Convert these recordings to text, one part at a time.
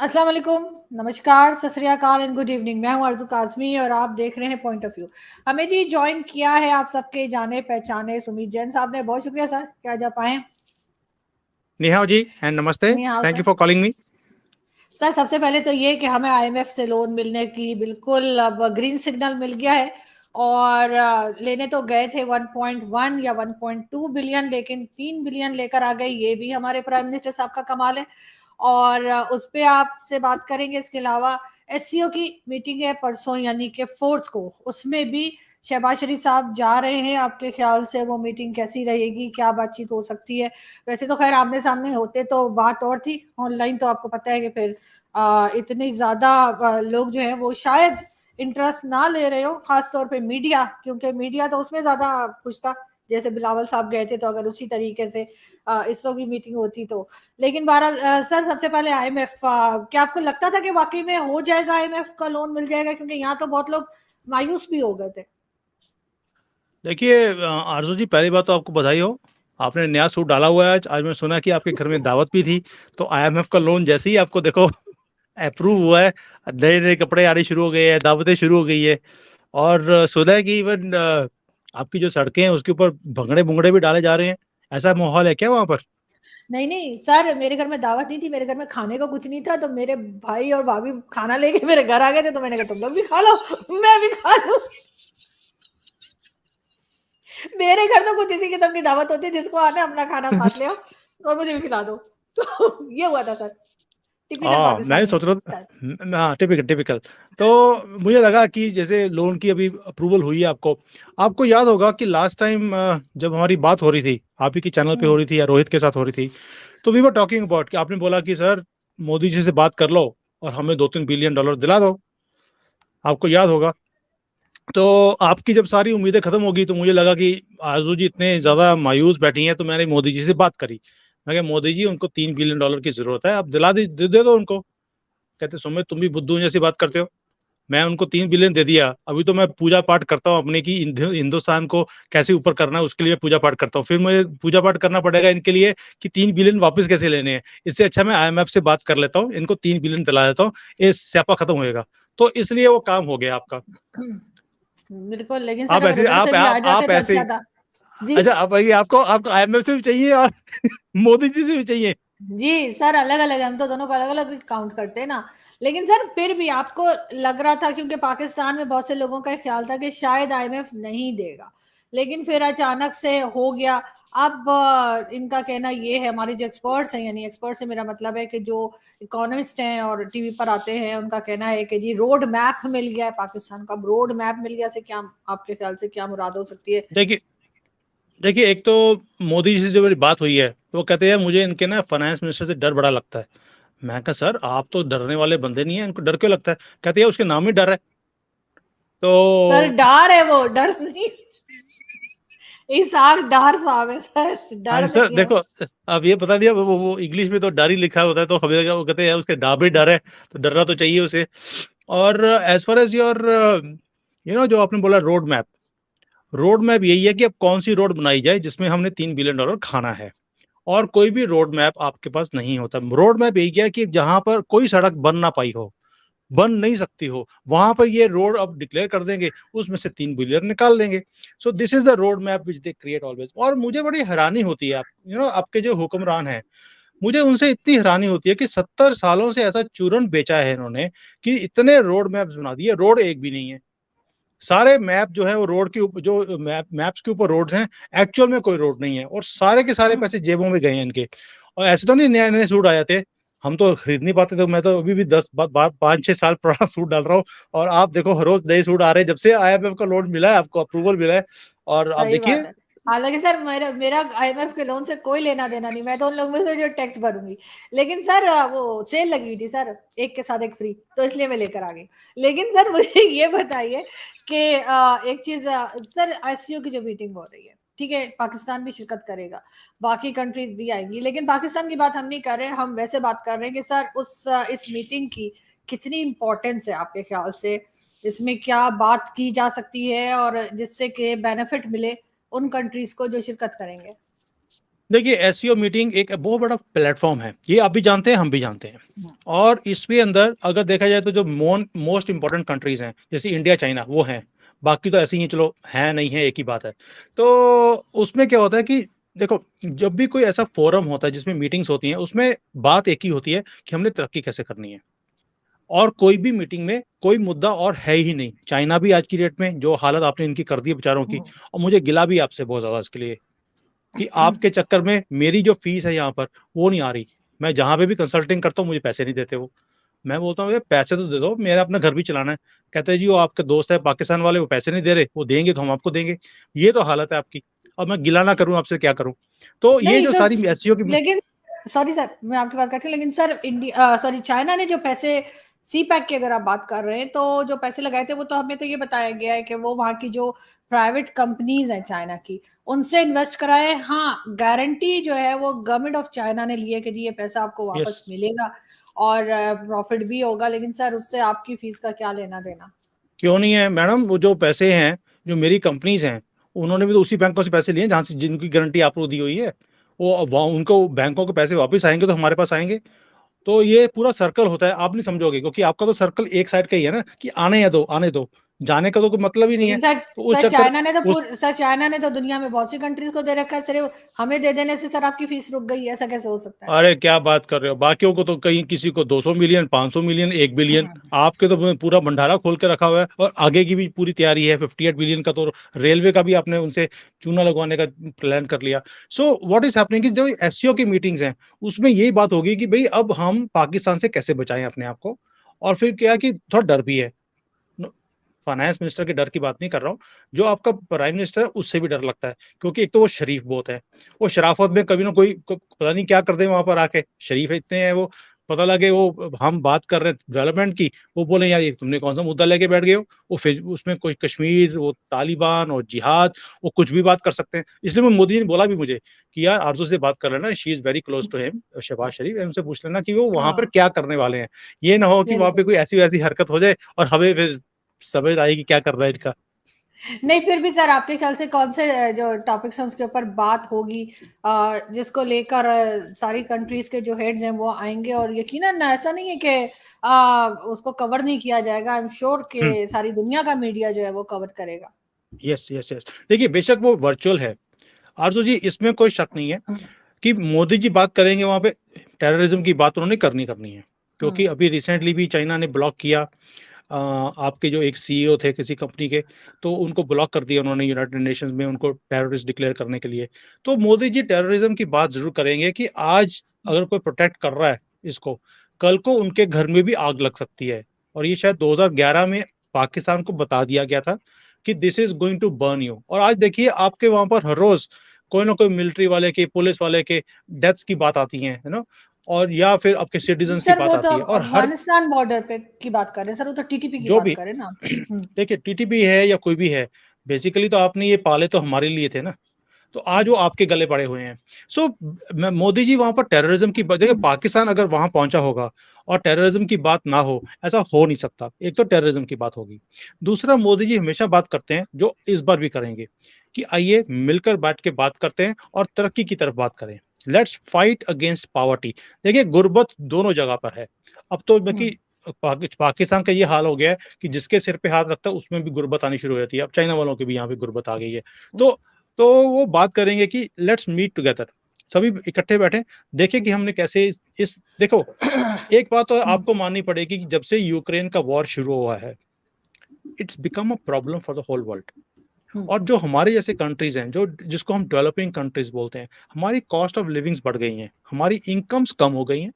अस्सलाम वालेकुम, नमस्कार, सत श्री अकाल एंड गुड इवनिंग। मैं हूं अर्जु काज़मी और आप देख रहे हैं पॉइंट ऑफ व्यू। हमें जी जॉइन किया है आप सबके जाने पहचाने सुमित जैन साहब ने। बहुत शुक्रिया सर कि आज आप आए। निहाओ जी एंड नमस्ते। नहीं हाँ thank sir. You for calling me. Sir सबसे पहले तो ये कि हमें आईएमएफ से लोन मिलने की बिल्कुल अब ग्रीन सिग्नल मिल गया है। और लेने तो गए थे 1.1 या 1.2 बिलियन, लेकिन 3 बिलियन लेकर आ गए। ये भी हमारे प्राइम मिनिस्टर साहब का कमाल है। और उस पे आपसे बात करेंगे। इसके अलावा एससीओ की मीटिंग है परसों यानी कि 4 को, उसमें भी शहबाज शरीफ साहब जा रहे हैं। आपके ख्याल से वो मीटिंग कैसी रहेगी, क्या बातचीत हो सकती है? वैसे तो खैर आमने सामने होते तो बात और थी, ऑनलाइन तो आपको पता है कि फिर इतनी ज्यादा लोग जो है वो शायद इंटरेस्ट ना ले रहे हो, खास तौर पे मीडिया, क्योंकि मीडिया तो उसमें ज्यादा खुश था। जैसे बिलावल साहब गए थे, तो अगर उसी तरीके से इस वक्त भी मीटिंग होती तो। लेकिन बहरहाल सर सबसे पहले आईएमएफ, क्या आपको लगता था कि वाकई में हो जाएगा, आईएमएफ का लोन मिल जाएगा? क्योंकि यहाँ तो बहुत लोग मायूस भी हो गए थे। देखिए आरजू जी, पहली बात तो आपको बधाई हो। आपने नया सूट डाला हुआ है आज। आज मैं सुना कि आपके घर में दावत भी थी। तो आईएमएफ का लोन जैसे ही आपको देखो अप्रूव हुआ है, नए नए कपड़े आने शुरू हो गए हैं, दावतें शुरू हो गई है। और सुना है कि इवन आपकी जो सड़कें हैं उसके ऊपर भंगड़े बुंगड़े भी डाले जा रहे हैं। ऐसा माहौल है क्या वहां पर? नहीं नहीं सर, मेरे घर में दावत नहीं थी, मेरे घर में खाने को कुछ नहीं था, तो मेरे भाई और भाभी खाना लेके मेरे घर आ गए थे, तो मैंने कहा तुम लोग भी खा लो, मैं भी खा लूं। मेरे घर तो कुछ इसी किस्म की दावत होती है, जिसको आना अपना खाना साथ ले आओ और मुझे भी खिला दो। तो ये हुआ था सर, टिपिकल हाँ, मैं भी पाकिस्तानी सोच रहा था। स्टाइल। हाँ, टिपिकल टिपिकल। तो मुझे लगा कि जैसे लोन की अभी अप्रूवल हुई है आपको। आपको याद होगा कि लास्ट टाइम जब हमारी बात हो रही थी, आप ही की चैनल पे हो हम्म। रही थी या रोहित के साथ हो रही थी, तो वी वर टॉकिंग अबाउट कि आपने बोला कि सर मोदी जी से बात कर लो और हमें 2-3 बिलियन डॉलर दिला दो। आपको याद होगा। तो आपकी जब सारी उम्मीदें खत्म होगी तो मुझे लगा कि आरजू जी इतने ज्यादा मायूस बैठी हैं, तो मैंने मोदी जी से बात करी। मैं कहा मोदी जी, उनको 3 बिलियन डॉलर की जरूरत है, आप दिला दे दो उनको। कहते सुमित, तुम भी बुद्धू जैसी बात करते हो। मैं उनको 3 बिलियन दे दिया, अभी तो मैं पूजा पाठ करता हूँ अपने की हिंदुस्तान को कैसे ऊपर करना है, उसके लिए पूजा पाठ करता हूँ। फिर मुझे पूजा पाठ करना पड़ेगा इनके लिए कि 3 बिलियन वापस कैसे लेने हैं। इससे अच्छा मैं आईएमएफ से बात कर लेता हूँ, इनको 3 बिलियन दिला देता हूँ, ये स्यापा खत्म होएगा। तो इसलिए वो काम हो गया आपका। बिल्कुल, लेकिन सर आप अगर ऐसे उधर से भी आ जाते आप तो ऐसे। अच्छा था। जी। अच्छा, आप आइए, आपको आपको आईएमएफ से भी चाहिए और मोदी जी से भी चाहिए। जी सर, अलग अलग, हम तो दोनों को अलग अलग काउंट करते हैं ना। लेकिन सर फिर भी आपको लग रहा था, क्योंकि पाकिस्तान में बहुत से लोगों का ख्याल था कि शायद आईएमएफ नहीं देगा, लेकिन फिर अचानक से हो गया। अब इनका कहना ये है, हमारे जो एक्सपर्ट्स हैं, यानी एक्सपर्ट से मेरा मतलब है कि जो इकोनॉमिस्ट हैं और टीवी पर आते हैं, उनका कहना है कि जी रोड मैप मिल गया है पाकिस्तान का। रोड मैप मिल गया से क्या, आपके ख्याल से क्या मुराद हो सकती है? देखिए देखिए, एक तो मोदी जी से जो मेरी बात हुई है, तो वो कहते हैं मुझे इनके ना फाइनेंस मिनिस्टर से डर बड़ा लगता है। मैं कहा सर, आप तो डरने वाले बंदे नहीं है, इनको डर क्यों लगता है? कहते हैं उसके नाम ही डर है। सर तो डर है, वो डर नहीं। इसाक डार साहब है सर, हाँ डर सर, नहीं है। देखो, अब ये पता नहीं है, वो इंग्लिश में तो डर ही लिखा होता है, तो हमें लगा वो कहते हैं उसके डा भी डर है, तो डरना तो चाहिए उसे। और एज फार एज योर जो आपने बोला रोड मैप यही है कि अब कौन सी रोड बनाई जाए जिसमें हमने 3 बिलियन डॉलर खाना है। और कोई भी रोड मैप आपके पास नहीं होता। रोड मैप यही है कि जहां पर कोई सड़क बन ना पाई हो, बन नहीं सकती हो, वहां पर ये रोड अब डिक्लेयर कर देंगे, उसमें से 3 बिलियन निकाल देंगे। So this is the road map which they create always. और मुझे बड़ी हैरानी होती है, आप आपके जो हुक्मरान हैं, मुझे उनसे इतनी हैरानी होती है कि 70 सालों से ऐसा चूरन बेचा है इन्होंने कि इतने रोड मैप्स बना दिए, रोड एक भी नहीं है। सारे मैप जो है वो रोड के ऊपर, जो मैप्स के ऊपर रोड्स हैं, एक्चुअल में कोई रोड नहीं है, और सारे के सारे पैसे जेबों में गए हैं इनके। और ऐसे तो नहीं नए नए सूट आए थे, हम तो खरीद नहीं पाते थे। मैं तो अभी भी 5-6 साल पुराना सूट डाल रहा हूँ, और आप देखो हर रोज नए सूट आ रहे हैं जब से आईएमएफ का लोन मिला है, आपको अप्रूवल मिला है। और आप सही बात देखिए। है। हालांकि सर मेरा मेरा आईएमएफ के लोन से कोई लेना देना नहीं, मैं तो उन लोगों से जो टैक्स भरूंगी। लेकिन सर वो सेल लगी हुई थी सर, एक के साथ एक फ्री, तो इसलिए मैं लेकर आ गई। लेकिन सर मुझे ये बताइए कि एक चीज, सर एससीओ की जो मीटिंग हो रही है, ठीक है, पाकिस्तान भी शिरकत करेगा, बाकी कंट्रीज भी आएंगी, लेकिन पाकिस्तान की बात हम नहीं कर रहे हैं, हम वैसे बात कर रहे हैं कि सर इस मीटिंग की कितनी इंपॉर्टेंस है आपके ख्याल से? इसमें क्या बात की जा सकती है और जिससे कि बेनिफिट मिले उन कंट्रीज को जो शिरकत करेंगे? देखिए एससीओ मीटिंग एक बहुत बड़ा प्लेटफॉर्म है, ये आप भी जानते हैं, हम भी जानते हैं। और इसके अंदर अगर देखा जाए तो जो मोस्ट इंपॉर्टेंट कंट्रीज हैं जैसे इंडिया चाइना वो हैं, बाकी तो ऐसे ही चलो है नहीं है एक ही बात है। तो उसमें क्या होता है कि देखो जब भी कोई ऐसा फोरम होता है जिसमें मीटिंग्स होती हैं उसमें बात एक ही होती है कि हमने तरक्की कैसे करनी है। और कोई भी मीटिंग में कोई मुद्दा और है ही नहीं। चाइना भी आज की डेट में जो हालत आपने इनकी कर दी है बेचारों की, और मुझे गिला भी आपसे बहुत ज्यादा इसके लिए कि आपके चक्कर में मेरी जो फीस है यहाँ पर वो नहीं आ रही। मैं जहाँ पे भी कंसल्टिंग करता हूँ मुझे पैसे नहीं देते वो। मैं बोलता हूँ पैसे तो दे दो, मेरा अपना घर भी चलाना है। कहते हैं जी वो आपके दोस्त है पाकिस्तान वाले, वो पैसे नहीं दे रहे, वो देंगे तो हम आपको देंगे। ये तो हालत है आपकी। अब मैं गिला ना करूँ आपसे क्या करूँ। तो ये नहीं जो तो सारी एससीओ की लेकिन सॉरी सर, मैं आपकी बात करती हूँ, लेकिन सर इंडिया सॉरी चाइना ने जो पैसे सी पैक की अगर आप बात कर रहे हैं तो जो पैसे लगाए थे वो तो हमें तो ये बताया गया है कि वो वहाँ की जो प्राइवेट कंपनीज हैं चाइना की उनसे इन्वेस्ट कराए। हाँ, गारंटी जो है वो गवर्नमेंट ऑफ चाइना ने ली है कि जी ये पैसा आपको यस, वापस मिलेगा और प्रॉफिट भी होगा, लेकिन सर उससे आपकी फीस का क्या लेना देना। क्यों नहीं है मैडम। वो जो पैसे हैं जो मेरी कंपनीज हैं उन्होंने भी तो उसी बैंकों से पैसे लिए जहां से जिनकी गारंटी आपको दी हुई है। वो उनको बैंकों के पैसे वापस आएंगे तो हमारे पास आएंगे। तो ये पूरा सर्कल होता है, आप नहीं समझोगे क्योंकि आपका तो सर्कल एक साइड का ही है ना कि आने या दो आने दो, जाने का तो कोई मतलब ही नहीं है। लेकिन सर तो उस सर चक्कर चाइना ने तो उस सर चाइना ने तो दुनिया में बहुत सी कंट्रीज को दे रखा है, सिर्फ हमें दे देने से सर आपकी फीस रुक गई, ऐसा कैसे हो सकता है। अरे क्या बात कर रहे हो, बाकियों को तो कहीं किसी को 200 मिलियन 500 मिलियन 1 बिलियन। आपके तो पूरा भंडारा खोल के रखा हुआ है और आगे की भी पूरी तैयारी है। 58 बिलियन का तो रेलवे का भी आपने उनसे चूना लगवाने का प्लान कर लिया। सो व्हाट इज हैपनिंग कि जो एससीओ की मीटिंग्स हैं उसमें यही बात होगी कि भाई अब हम पाकिस्तान से कैसे बचाएं अपने आप को। और फिर क्या कि थोड़ा डर भी है। फाइनेंस मिनिस्टर के डर की बात नहीं कर रहा हूँ, जो आपका प्राइम मिनिस्टर है उससे भी डर लगता है क्योंकि एक तो वो शरीफ बहुत है। वो शराफत में कभी ना कोई पता नहीं क्या कर दे वहां पर आके, शरीफ इतने हैं वो। पता लगे वो हम बात कर रहे हैं डेवलपमेंट की, वो बोले यार ये तुमने कौन सा मुद्दा लेके बैठ गए हो। वो फिर उसमें कोई कश्मीर, वो तालिबान और जिहाद, वो कुछ भी बात कर सकते हैं। इसलिए मैं मोदी जी ने बोला भी मुझे कि यार आरजू से बात कर लेना, she is very close to him Shahbaz Sharif, उनसे पूछ लेना कि वो वहां पर हाँ क्या करने वाले हैं। ये ना हो कि वहां पे बिल्कुल। कोई ऐसी वैसी हरकत हो जाए और हमें फिर समझ आएगी क्या कर रहा है इनका। नहीं फिर भी सर आपके ख्याल से कौन से जो टॉपिक्स हैं उसके ऊपर बात होगी जिसको लेकर सारी कंट्रीज के जो हेड्स हैं वो आएंगे, और यकीनन ऐसा नहीं है कि उसको कवर नहीं किया जाएगा। आई एम श्योर हम्म, कि सारी दुनिया का मीडिया जो है वो कवर करेगा। Yes yes yes. देखिए बेशक वो वर्चुअल है आरजू जी, इसमें कोई शक नहीं है कि मोदी जी बात करेंगे वहां पे। टेररिज्म की बात उन्होंने करनी करनी है क्योंकि अभी रिसेंटली भी चाइना ने ब्लॉक किया आपके जो एक सीईओ थे किसी कंपनी के, तो उनको ब्लॉक कर दिया उन्होंने यूनाइटेड नेशंस में उनको टेररिस्ट डिक्लेयर करने के लिए। तो मोदी जी टेररिज्म की बात जरूर करेंगे कि आज अगर कोई प्रोटेक्ट कर रहा है इसको, कल को उनके घर में भी आग लग सकती है। और ये शायद 2011 में पाकिस्तान को बता दिया गया था कि this is going to burn you. और आज देखिए आपके वहां पर हर रोज कोई ना कोई मिलिट्री वाले के, पुलिस वाले के डेथ्स की बात आती है ना। और या फिर आपके सिटीजन की सर बात वो तो आती है और हर अफगानिस्तान बॉर्डर पे की बात कर रहे हैं सर, वो तो टीटीपी की जो बात भी कर रहे हैं ना। देखिए टीटीपी है या कोई भी है, बेसिकली तो आपने ये पाले तो हमारे लिए थे ना। तो आज वो आपके गले पड़े हुए हैं। सो मोदी जी वहां पर टेररिज्म की देखिए पाकिस्तान अगर वहां पहुंचा होगा और टेररिज्म की बात ना हो, ऐसा हो नहीं सकता। एक तो टेररिज्म की बात होगी, दूसरा मोदी जी हमेशा बात करते हैं जो इस बार भी करेंगे कि आइए मिलकर बैठ के बात करते हैं और तरक्की की तरफ बात करें। Let's fight against poverty. देखिए गुर्बत दोनों जगह पर है। अब तो बाकी पाकिस्तान का ये हाल हो गया है कि जिसके सिर पे हाथ रखता है उसमें भी गुर्बत आनी शुरू हो जाती है। अब चाइना वालों की भी यहाँ पे गुर्बत आ गई है। तो तो वो बात करेंगे कि लेट्स मीट टुगेदर, सभी इकट्ठे बैठे, देखें कि हमने कैसे इस देखो एक बात तो आपको माननी पड़ेगी कि जब से यूक्रेन का वॉर शुरू हुआ है it's become a problem for the whole world. और जो हमारे जैसे कंट्रीज हैं जो जिसको हम डेवलपिंग कंट्रीज बोलते हैं, हमारी कॉस्ट ऑफ लिविंग्स बढ़ गई हैं, हमारी इनकम्स कम हो गई हैं।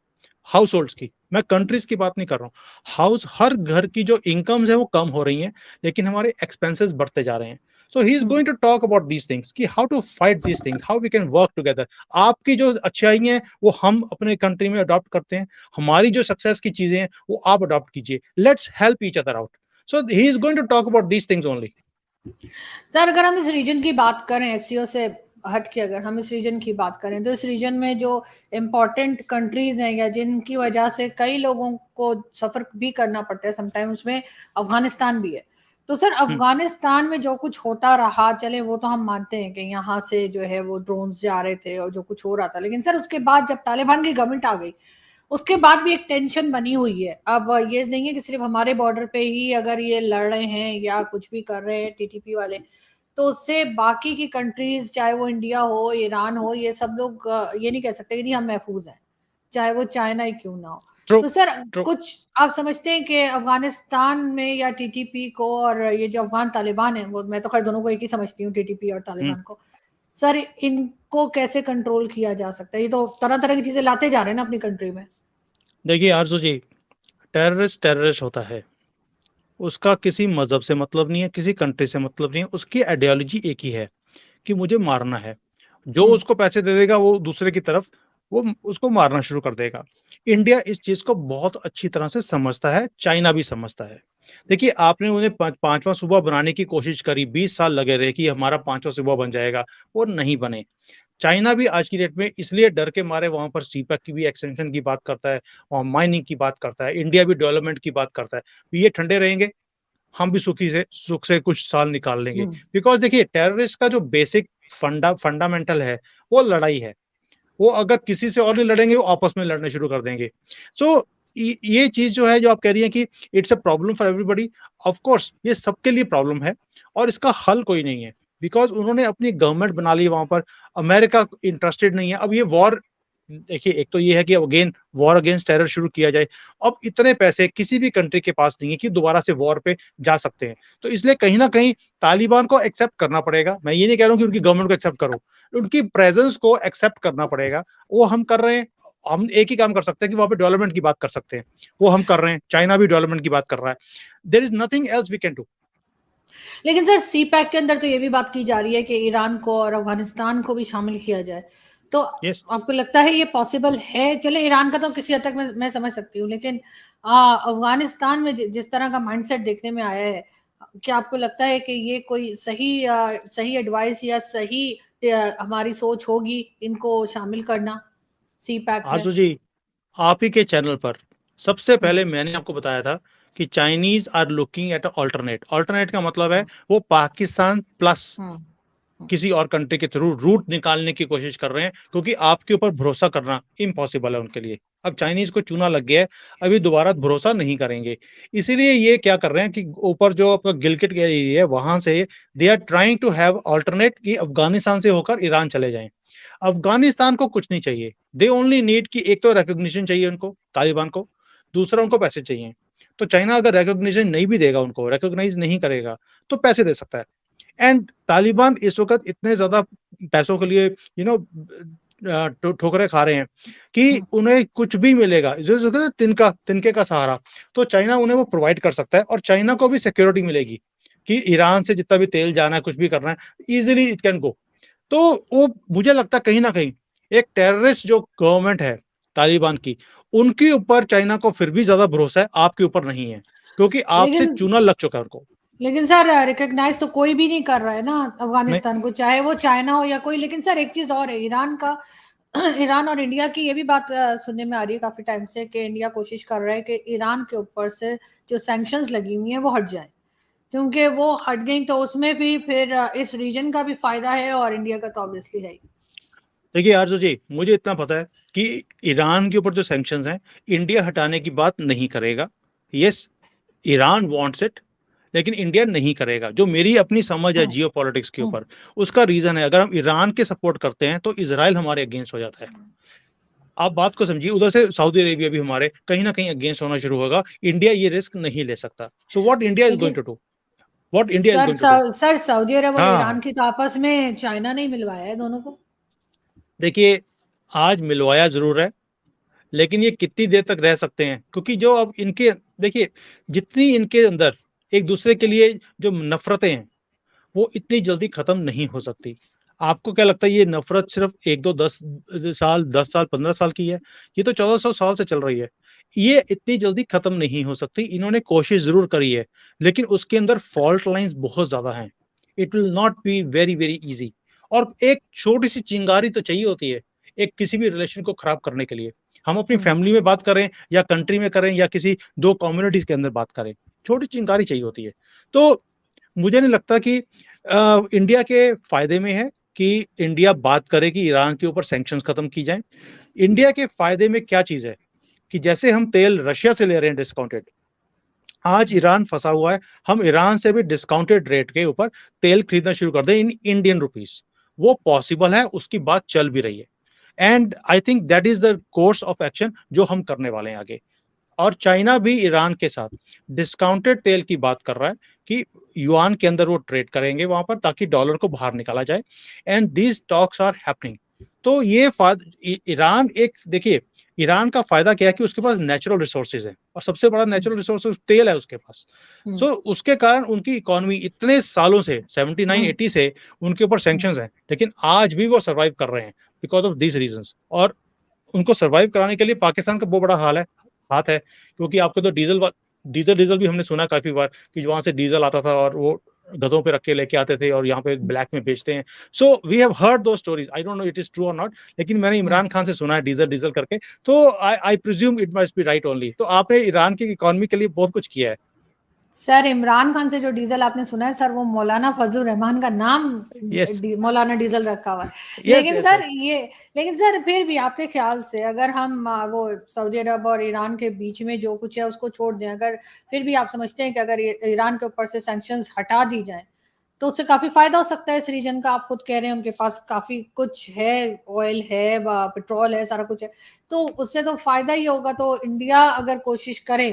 हाउस होल्ड्स की, मैं कंट्रीज की बात नहीं कर रहा हूँ, हाउस हर घर की जो इनकम्स है वो कम हो रही हैं, लेकिन हमारे एक्सपेंसेस बढ़ते जा रहे हैं। So he is going to talk about these things कि how to fight these things, how we can work together. आपकी जो अच्छाई है वो हम अपने कंट्री में अडॉप्ट करते हैं, हमारी जो सक्सेस की चीजें हैं वो आप अडॉप्ट कीजिए। Let's help each other out. So he is going to talk about these things only. Sir अगर हम इस रीजन की बात करें, एससीओ से हट के अगर हम इस रीजन की बात करें तो इस रीजन में जो इम्पोर्टेंट कंट्रीज हैं या जिनकी वजह से कई लोगों को सफर भी करना पड़ता है समटाइम्स, में अफगानिस्तान भी है। तो सर अफगानिस्तान में जो कुछ होता रहा, चले वो तो हम मानते हैं कि यहाँ से जो है वो ड्रोन्स जा रहे थे और जो कुछ हो रहा था, लेकिन सर उसके बाद जब तालिबान की गवर्नमेंट आ गई उसके बाद भी एक टेंशन बनी हुई है। अब ये नहीं है कि सिर्फ हमारे बॉर्डर पे ही अगर ये लड़ रहे हैं या कुछ भी कर रहे हैं टीटीपी वाले, तो उससे बाकी की कंट्रीज, चाहे वो इंडिया हो, ईरान हो, ये सब लोग ये नहीं कह सकते कि नहीं हम महफूज हैं, चाहे वो चाइना ही क्यों ना हो। ट्रू तो सर ट्रू कुछ आप समझते हैं कि अफगानिस्तान में या टीटीपी को और ये जो अफगान तालिबान है, वो मैं तो खैर दोनों को एक ही समझती हूँ, टीटीपी और तालिबान को, सर इनको कैसे कंट्रोल किया जा सकता है? ये तो तरह तरह की चीजें लाते जा रहे हैं ना अपनी कंट्री में। देखिए आरजू जी, टेररिस्ट टेररिस्ट होता है, उसका किसी मजहब से मतलब नहीं है, किसी कंट्री से मतलब नहीं है, उसकी आइडियोलॉजी एक ही है कि मुझे मारना है। जो उसको पैसे दे देगा वो दूसरे की तरफ वो उसको मारना शुरू कर देगा। इंडिया इस चीज को बहुत अच्छी तरह से समझता है, चाइना भी समझता है। देखिए आपने उन्हें पांचवा सूबा बनाने की कोशिश करी, 20 साल लगे रहे कि हमारा पांचवा सूबा बन जाएगा, वो नहीं बने। चाइना भी आज की डेट में इसलिए डर के मारे वहां पर सीपैक की भी एक्सटेंशन की बात करता है और माइनिंग की बात करता है, इंडिया भी डेवलपमेंट की बात करता है। ये ठंडे रहेंगे, हम भी सुख से कुछ साल निकाल लेंगे। बिकॉज देखिए टेररिस्ट का जो बेसिक फंडामेंटल है वो लड़ाई है। वो अगर किसी से और नहीं लड़ेंगे, वो आपस में लड़ने शुरू कर देंगे। सो ये चीज जो है, जो आप कह रही हैं कि it's a problem for everybody, of course ये सबके लिए प्रॉब्लम है और इसका हल कोई नहीं है। बिकॉज उन्होंने अपनी गवर्नमेंट बना ली वहां पर, अमेरिका इंटरेस्टेड नहीं है। अब ये वॉर, देखिए एक तो ये है कि अगेन वॉर अगेंस्ट टेरर शुरू किया जाए। अब इतने पैसे किसी भी कंट्री के पास नहीं है कि दोबारा से वॉर पे जा सकते हैं। तो इसलिए कहीं ना कहीं तालिबान को एक्सेप्ट करना पड़ेगा। मैं ये नहीं कह रहा हूँ कि उनकी गवर्नमेंट को एक्सेप्ट करो, उनकी प्रेजेंस को एक्सेप्ट करना पड़ेगा। वो हम कर रहे हैं। हम एक ही काम कर सकते हैं कि वहां पे डेवलपमेंट की बात कर सकते हैं, वो हम कर रहे हैं। चाइना भी डेवलपमेंट की बात कर रहा है। There is nothing else we can do. लेकिन सर सी पैक के अंदर तो ये भी बात की जा रही है कि ईरान को और अफगानिस्तान को भी शामिल किया जाए, तो यस, आपको लगता है ये पॉसिबल है? चले ईरान का तो किसी हद तक मैं समझ सकती हूँ, लेकिन अफगानिस्तान में जिस तरह का माइंडसेट देखने में आया है, क्या आपको लगता है कि ये कोई सही एडवाइस या सही हमारी सोच होगी इनको शामिल करना सी पैक में? आरजू जी, आप ही के चैनल पर सबसे पहले मैंने आपको बताया था कि Chinese are looking at alternate. Alternate का मतलब है वो पाकिस्तान प्लस किसी और कंट्री के थ्रू रूट निकालने की कोशिश कर रहे हैं, क्योंकि आपके ऊपर भरोसा करना इम्पॉसिबल है उनके लिए। अब चाइनीज को चूना लग गया है, अभी दोबारा भरोसा नहीं करेंगे। इसीलिए ये क्या कर रहे हैं कि ऊपर जो आपका गिलगिट का एरिया है वहां से they are trying to have alternate कि अफगानिस्तान से होकर ईरान चले जाएं। अफगानिस्तान को कुछ नहीं चाहिए, दे ओनली नीड कि एक तो रिकॉग्निशन चाहिए उनको, तालिबान को, दूसरा उनको पैसे चाहिए। तो चाइना अगर रिकॉग्निशन नहीं भी देगा, उनको रिकॉग्नाइज नहीं करेगा, तो पैसे दे सकता है। एंड तालिबान इस वक्त इतने ज्यादा पैसों के लिए ठोकरे खा रहे हैं कि उन्हें कुछ भी मिलेगा, जो तिनके का सहारा, तो चाइना उन्हें वो प्रोवाइड कर सकता है। और चाइना को भी सिक्योरिटी मिलेगी कि ईरान से जितना भी तेल जाना है, कुछ भी करना है, इजिली इट कैन गो। तो वो मुझे लगता है कहीं ना कहीं एक टेररिस्ट जो गवर्नमेंट है तालिबान की, उनके ऊपर चाइना को फिर भी ज्यादा भरोसा है, आपके ऊपर नहीं है, क्योंकि आपसे लेकिन चूना लग चुका है उनको। लेकिन सर रिकॉग्नाइज तो कोई भी नहीं कर रहा है ना मैं अफगानिस्तान को, चाहे वो चाइना हो या कोई। लेकिन सर एक चीज और है, ईरान का ईरान और इंडिया की ये भी बात सुनने में आ रही है काफी टाइम से कि इंडिया कोशिश कर रहा है कि ईरान के ऊपर से जो सैंक्शंस लगी हुई हैं वो हट जाए, क्योंकि वो हट गई तो उसमें भी फिर इस रीजन का भी फायदा है और इंडिया का तो ऑब्वियसली है ही। देखिए आरजू जी, मुझे इतना पता है कि ईरान के ऊपर जो सैंक्शंस हैं, इंडिया हटाने की बात नहीं करेगा। यस, ईरान वांट्स इट, लेकिन इंडिया नहीं करेगा। जो मेरी अपनी समझ है जियो पॉलिटिक्स के ऊपर, उसका रीजन है अगर हम ईरान के सपोर्ट करते हैं तो इसराइल हमारे अगेंस्ट हो जाता है। आप बात को समझिए, उधर से सऊदी अरेबिया भी हमारे कहीं ना कहीं अगेंस्ट होना शुरू होगा। इंडिया ये रिस्क नहीं ले सकता। So what India is going लेकिन to do, what India is going to do. Sir Saudi Arab और ईरान हाँ, की तो आपस में चाइना नहीं मिलवाया है दोनों को। देखिए आज मिलवाया जरूर है, लेकिन ये कितनी देर तक रह सकते हैं, क्योंकि जो अब इनके, देखिए जितनी इनके अंदर एक दूसरे के लिए जो नफरतें हैं, वो इतनी जल्दी खत्म नहीं हो सकती। आपको क्या लगता है ये नफरत सिर्फ एक दो 10 साल, 10 साल, 15 साल की है? ये तो 1400 साल से चल रही है। ये इतनी जल्दी खत्म नहीं हो सकती। इन्होंने कोशिश जरूर करी है, लेकिन उसके अंदर फॉल्ट लाइंस बहुत ज्यादा हैं। It will not be very very easy. और एक छोटी सी चिंगारी तो चाहिए होती है एक किसी भी रिलेशन को खराब करने के लिए। हम अपनी फैमिली में बात करें या कंट्री में करें या किसी दो कम्युनिटीज के अंदर बात करें, छोटी चिंगारी चाहिए होती है। तो मुझे नहीं लगता कि इंडिया के फायदे में है कि इंडिया बात करे कि ईरान के ऊपर सैंक्शंस खत्म की जाएं। इंडिया के फायदे में क्या चीज है कि जैसे हम तेल रशिया से ले रहे हैं डिस्काउंटेड, आज ईरान फंसा हुआ है, हम ईरान से भी डिस्काउंटेड रेट के ऊपर तेल खरीदना शुरू कर दें इन इंडियन रुपीस। वो पॉसिबल है, उसकी बात चल भी रही है, and I think that is the course of action जो हम करने वाले हैं आगे। और चाइना भी ईरान के साथ डिस्काउंटेड तेल की बात कर रहा है कि युआन के अंदर वो ट्रेड करेंगे वहां पर ताकि डॉलर को बाहर निकाला जाए, and these talks are happening. तो ये ईरान एक देखिए, ईरान का फायदा क्या है कि उसके पास नेचुरल रिसोर्सेज है और सबसे बड़ा नेचुरल रिसोर्स तेल है उसके पास। सो उसके कारण उनकी इकोनॉमी इतने सालों से 79-80 से उनके ऊपर सैंक्शंस हैं, लेकिन आज भी वो सर्वाइव कर रहे हैं बिकॉज ऑफ दीज रीजंस। और उनको सर्वाइव कराने के लिए पाकिस्तान का बहुत बड़ा हाथ है, क्योंकि आपको तो डीजल भी हमने सुना काफी बार कि वहां से डीजल आता था और वो गधों पे रख के लेके आते थे और यहाँ पे ब्लैक में बेचते हैं। सो वी हैव हर्ड दो stories, I don't know it is true और नॉट, लेकिन मैंने इमरान खान से सुना है डीजल डीजल करके, तो I presume it must be right only. तो आपने ईरान की इकोनॉमी के लिए बहुत कुछ किया है। सर इमरान खान से जो डीजल आपने सुना है सर, वो मौलाना फजलुर रहमान का नाम yes. मौलाना डीजल रखा हुआ है। yes, लेकिन सर फिर भी आपके ख्याल से अगर हम वो सऊदी अरब और ईरान के बीच में जो कुछ है उसको छोड़ दें, अगर फिर भी आप समझते हैं कि अगर ईरान के ऊपर से सैंक्शंस हटा दी जाए तो उससे काफी फायदा हो सकता है इस रीजन का? आप खुद कह रहे हैं उनके पास काफी कुछ है, ऑयल है, पेट्रोल है, सारा कुछ है, तो उससे तो फायदा ही होगा। तो इंडिया अगर कोशिश करे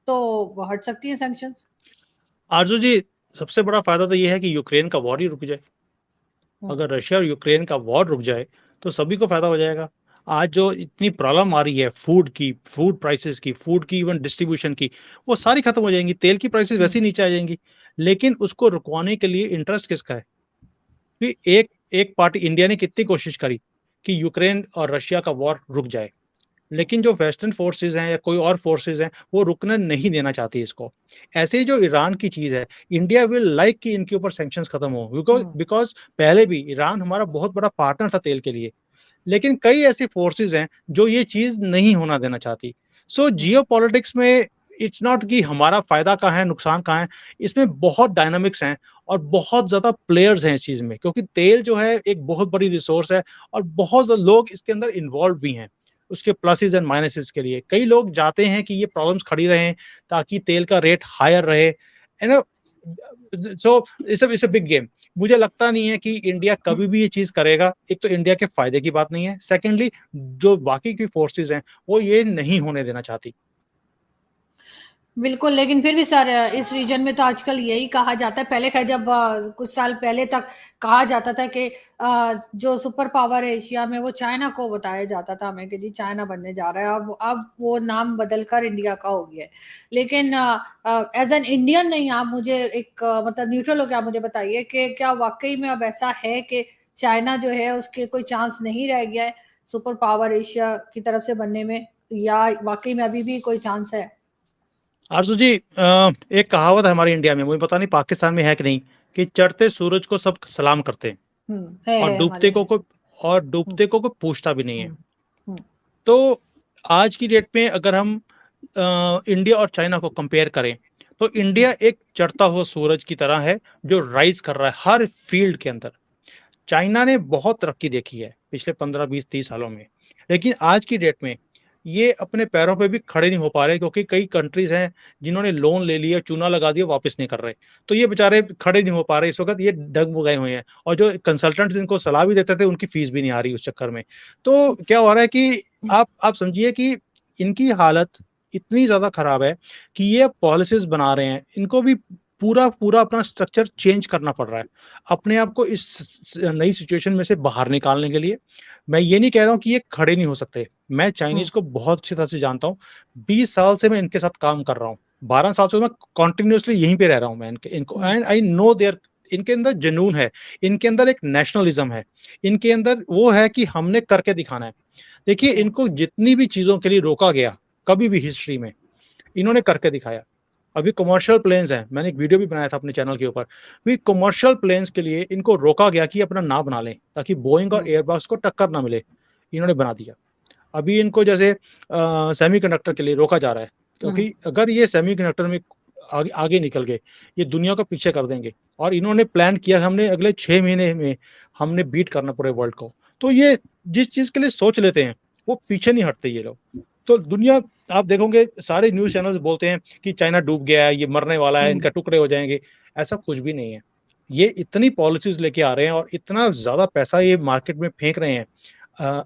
तो हट सकती है सैंक्शंस। आरजू जी, सबसे बड़ा फायदा तो ये है कि यूक्रेन का वॉर ही रुक जाए। अगर रशिया और यूक्रेन का वॉर रुक जाए तो सभी को फायदा हो जाएगा। आज जो इतनी प्रॉब्लम आ रही है फूड की, फूड प्राइसेस की, फूड की इवन डिस्ट्रीब्यूशन की, वो सारी खत्म हो जाएंगी। तेल की प्राइसेस वैसे ही नीचे आ जाएंगी, लेकिन उसको रुकवाने के लिए इंटरेस्ट किसका है? कि एक पार्टी इंडिया ने कितनी कोशिश करी कि यूक्रेन और रशिया का वॉर रुक जाए, लेकिन जो वेस्टर्न फोर्सेस हैं या कोई और फोर्सेस हैं वो रुकने नहीं देना चाहती इसको। ऐसे ही जो ईरान की चीज है, इंडिया विल लाइक कि इनके ऊपर सैंक्शंस खत्म हो, बिकॉज पहले भी ईरान हमारा बहुत बड़ा पार्टनर था तेल के लिए, लेकिन कई ऐसी फोर्सेस हैं जो ये चीज नहीं होना देना चाहती। सो जियोपॉलिटिक्स में इट्स नॉट कि हमारा फायदा कहाँ है नुकसान कहाँ है, इसमें बहुत डायनामिक्स हैं और बहुत ज्यादा प्लेयर्स हैं इस चीज में, क्योंकि तेल जो है एक बहुत बड़ी रिसोर्स है और बहुत लोग इसके अंदर इन्वॉल्व भी हैं। उसके प्लसेस एंड माइनसेस के लिए कई लोग जाते हैं कि ये प्रॉब्लम्स खड़ी रहें ताकि तेल का रेट हायर रहे, है ना। So it's a big game. मुझे लगता नहीं है कि इंडिया कभी भी ये चीज करेगा। एक तो इंडिया के फायदे की बात नहीं है, सेकेंडली जो बाकी की फोर्सेस हैं वो ये नहीं होने देना चाहती। बिल्कुल, लेकिन फिर भी सर इस रीजन में तो आजकल यही कहा जाता है, पहले का जब कुछ साल पहले तक कहा जाता था कि जो सुपर पावर है एशिया में वो चाइना को बताया जाता था हमें कि जी चाइना बनने जा रहा है। अब वो नाम बदलकर इंडिया का हो गया है। लेकिन एज एन इंडियन नहीं, आप मुझे एक मतलब न्यूट्रल हो के आप मुझे बताइए कि क्या वाकई में अब ऐसा है कि चाइना जो है उसके कोई चांस नहीं रह गया है सुपर पावर एशिया की तरफ से बनने में, या वाकई में अभी भी कोई चांस है? आरजू जी, एक कहावत है हमारे इंडिया में, मुझे पता नहीं पाकिस्तान में है कि नहीं, कि चढ़ते सूरज को सब सलाम करते हैं और हमारे है। डूबते को कोई पूछता भी नहीं है। हम्म, तो आज की डेट में अगर हम इंडिया और चाइना को कंपेयर करें तो इंडिया एक चढ़ता हुआ सूरज की तरह है जो राइज कर रहा है हर फील्ड के अंदर। चाइना ने बहुत तरक्की देखी है पिछले 15-20-30 सालों में, लेकिन आज की डेट में ये अपने पैरों पे भी खड़े नहीं हो पा रहे, क्योंकि कई कंट्रीज हैं जिन्होंने लोन ले लिया, चूना लगा दिया, वापस नहीं कर रहे। तो ये बेचारे खड़े नहीं हो पा रहे इस वक्त, ये डगमगाए हुए हैं, और जो कंसल्टेंट्स इनको सलाह भी देते थे उनकी फीस भी नहीं आ रही उस चक्कर में। तो क्या हो रहा है कि आप समझिए कि इनकी हालत इतनी ज्यादा खराब है कि ये पॉलिसीज बना रहे हैं, इनको भी पूरा पूरा अपना स्ट्रक्चर चेंज करना पड़ रहा है अपने आप को इस नई सिचुएशन में से बाहर निकालने के लिए। मैं ये नहीं कह रहा हूँ कि ये खड़े नहीं हो सकते, मैं चाइनीज को बहुत अच्छी तरह से जानता हूँ, 20 साल से मैं इनके साथ काम कर रहा हूँ, 12 साल से मैं कॉन्टिन्यूसली यहीं पे रह रहा हूँ मैं इनको, एंड आई नो देयर, इनके अंदर जुनून है, इनके अंदर एक नेशनलिज्म है, इनके अंदर वो है कि हमने करके दिखाना है। देखिए, इनको जितनी भी चीजों के लिए रोका गया कभी भी हिस्ट्री में, इन्होंने करके दिखाया। अभी कमर्शियल प्लेन्स हैं, मैंने एक वीडियो भी बनाया था अपने चैनल के ऊपर, भी कमर्शियल प्लेन्स के लिए इनको रोका गया कि अपना ना बना लें ताकि बोइंग और एयरबस को टक्कर ना मिले, इन्होंने बना दिया। अभी इनको जैसे सेमीकंडक्टर के लिए रोका जा रहा है, क्योंकि अगर ये सेमीकंडक्टर में आगे निकल गए, ये दुनिया को पीछे कर देंगे। और इन्होंने प्लान किया, हमने अगले 6 महीने में हमने बीट करना पूरे वर्ल्ड को। तो ये जिस चीज के लिए सोच लेते हैं वो पीछे नहीं हटते ये लोग। तो दुनिया, आप देखोगे सारे न्यूज चैनल्स बोलते हैं कि चाइना डूब गया है, ये मरने वाला है, इनका टुकड़े हो जाएंगे। ऐसा कुछ भी नहीं है। ये इतनी पॉलिसीज लेके आ रहे हैं और इतना ज्यादा पैसा ये मार्केट में फेंक रहे हैं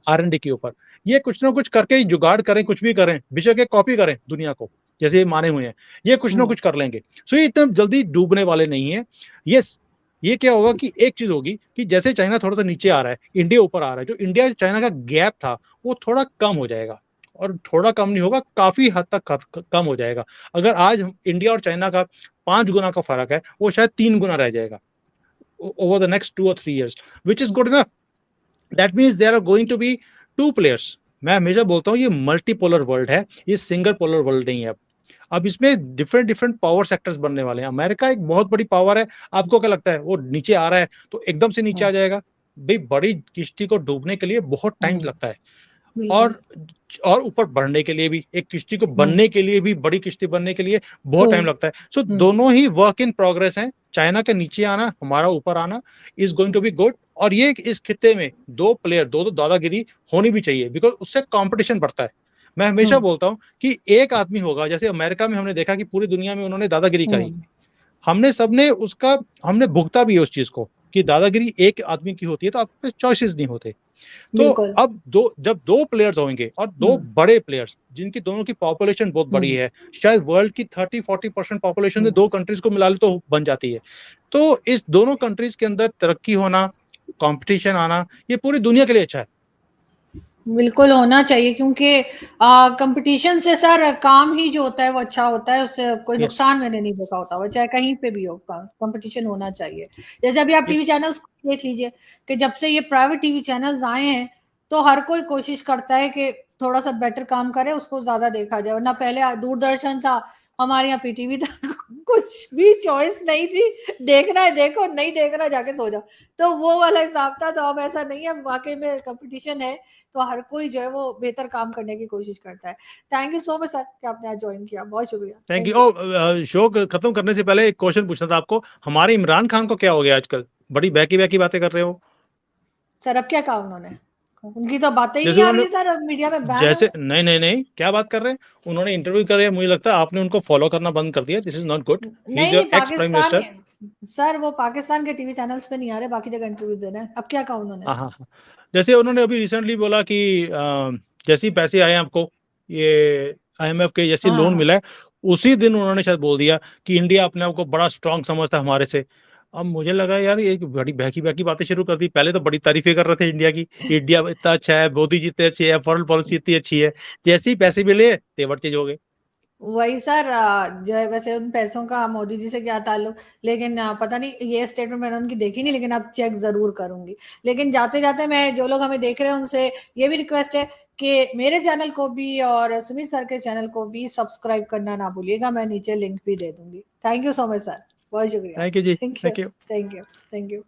R&D के ऊपर। ये कुछ ना कुछ करके जुगाड़ करें, कुछ भी करें, बेशक ये कॉपी करें दुनिया को, जैसे ये माने हुए हैं, ये कुछ ना कुछ कर लेंगे। सो ये इतना जल्दी डूबने वाले नहीं है। ये क्या होगा कि एक चीज होगी कि जैसे चाइना थोड़ा सा नीचे आ रहा है, इंडिया ऊपर आ रहा है, जो इंडिया चाइना का गैप था वो थोड़ा कम हो जाएगा। और थोड़ा कम नहीं होगा, काफी हद तक कम हो जाएगा। अगर आज इंडिया और चाइना का 5 गुना का फर्क है, वो शायद 3 गुना रह जाएगा over the next 2 or 3 years, which is good enough. That means there are going to be 2 players. मैं हमेशा बोलता हूँ ये मल्टीपोलर वर्ल्ड है, ये सिंगल पोलर वर्ल्ड नहीं है। अब इसमें डिफरेंट डिफरेंट पावर सेक्टर्स बनने वाले हैं। अमेरिका एक बहुत बड़ी पावर है, आपको क्या लगता है वो नीचे आ रहा है तो एकदम से नीचे आ जाएगा? भाई, बड़ी किश्ती को डूबने के लिए बहुत टाइम लगता है, और ऊपर बढ़ने के लिए भी, एक किश्ती को बनने के लिए भी, बड़ी किश्ती बनने के लिए बहुत टाइम लगता है। सो दोनों ही वर्क इन प्रोग्रेस हैं। चाइना के नीचे आना, हमारा ऊपर आना is going to be good. और ये इस खित्ते में 2 प्लेयर, 2 दादागिरी होनी भी चाहिए, बिकॉज उससे कंपटीशन बढ़ता है। मैं हमेशा बोलता हूँ कि एक आदमी होगा, जैसे अमेरिका में हमने देखा कि पूरी दुनिया में उन्होंने दादागिरी करी, हमने भुगता भी है उस चीज को कि दादागिरी एक आदमी की होती है तो आप पे चॉइसेस नहीं होते। तो अब जब 2 प्लेयर्स होंगे और 2 बड़े प्लेयर्स, जिनकी दोनों की पॉपुलेशन बहुत बड़ी है, शायद वर्ल्ड की 30-40% पॉपुलेशन 2 कंट्रीज को मिला ले तो बन जाती है। तो इस दोनों कंट्रीज के अंदर तरक्की होना, कंपटीशन आना, ये पूरी दुनिया के लिए अच्छा है। बिल्कुल होना चाहिए, क्योंकि कंपटीशन से सर काम ही जो होता है वो अच्छा होता है, उससे कोई नुकसान मैंने नहीं देखा होता, वो चाहे कहीं पे भी हो, कंपटीशन होना चाहिए। जैसे अभी आप टीवी चैनल्स देख लीजिए कि जब से ये प्राइवेट टीवी चैनल्स आए हैं तो हर कोई कोशिश करता है कि थोड़ा सा बेटर काम करे, उसको ज्यादा देखा जाए। वरना पहले दूरदर्शन था, हमारे यहाँ पीटीवी था, कुछ भी चॉइस नहीं थी, देखना है देखो, नहीं देखना जाके सो जाओ, तो वो वाला हिसाब था। तो अब ऐसा नहीं है, वाकई में कंपटीशन है तो हर कोई जो है वो बेहतर काम करने की कोशिश करता है। Thank you so much sir कि आपने आज ज्वाइन किया, बहुत शुक्रिया। Thank you. शो खत्म करने से पहले एक क्वेश्चन पूछना था आपको, हमारे इमरान खान को क्या हो गया आजकल? बड़ी बहकी बहकी बातें कर रहे हो सर। अब क्या कहा उन्होंने? उनकी तो बातें ही नहीं आ रही सर, मीडिया में बैन जैसे नहीं, क्या बात कर रहे हैं? उन्होंने इंटरव्यू कर रहे हैं, मुझे लगता है आपने उनको फॉलो करना बंद कर दिया। This is not good. He is your ex prime minister. Sir वो पाकिस्तान के टीवी चैनल्स पे नहीं आ रहे, बाकी जगह इंटरव्यू दे रहे हैं। अब क्या कहा उन्होंने? हाँ, जैसे उन्होंने अभी रिसेंटली बोला कि जैसे ही पैसे आए आपको, ये IMF के जैसे लोन मिला है, उसी दिन उन्होंने शायद बोल दिया कि इंडिया अपने आप को बड़ा स्ट्रांग समझता है हमारे से। अब मुझे लगा यार ये बड़ी बहकी बहकी बातें शुरू कर दी। पहले तो बड़ी तारीफें कर रहे थे इंडिया की, इंडिया इतना अच्छा है, मोदी जी इतने अच्छे है, फॉरेन पॉलिसी इतनी अच्छी है। जैसे ही पैसे मिले तेवर चेंज हो गए। वही सर, जो है वैसे उन पैसों का मोदी जी से क्या ताल्लुक, लेकिन पता नहीं, ये स्टेटमेंट मैंने उनकी देखी नहीं, लेकिन अब चेक जरूर करूंगी। लेकिन जाते जाते मैं, जो लोग हमें देख रहे हैं उनसे ये भी रिक्वेस्ट है कि मेरे चैनल को भी और सुमित सर के चैनल को भी सब्सक्राइब करना ना भूलिएगा, मैं नीचे लिंक भी दे दूंगी। Thank you so much sir, बहुत शुक्रिया। Thank you ji, thank you, thank you. Thank you, thank you.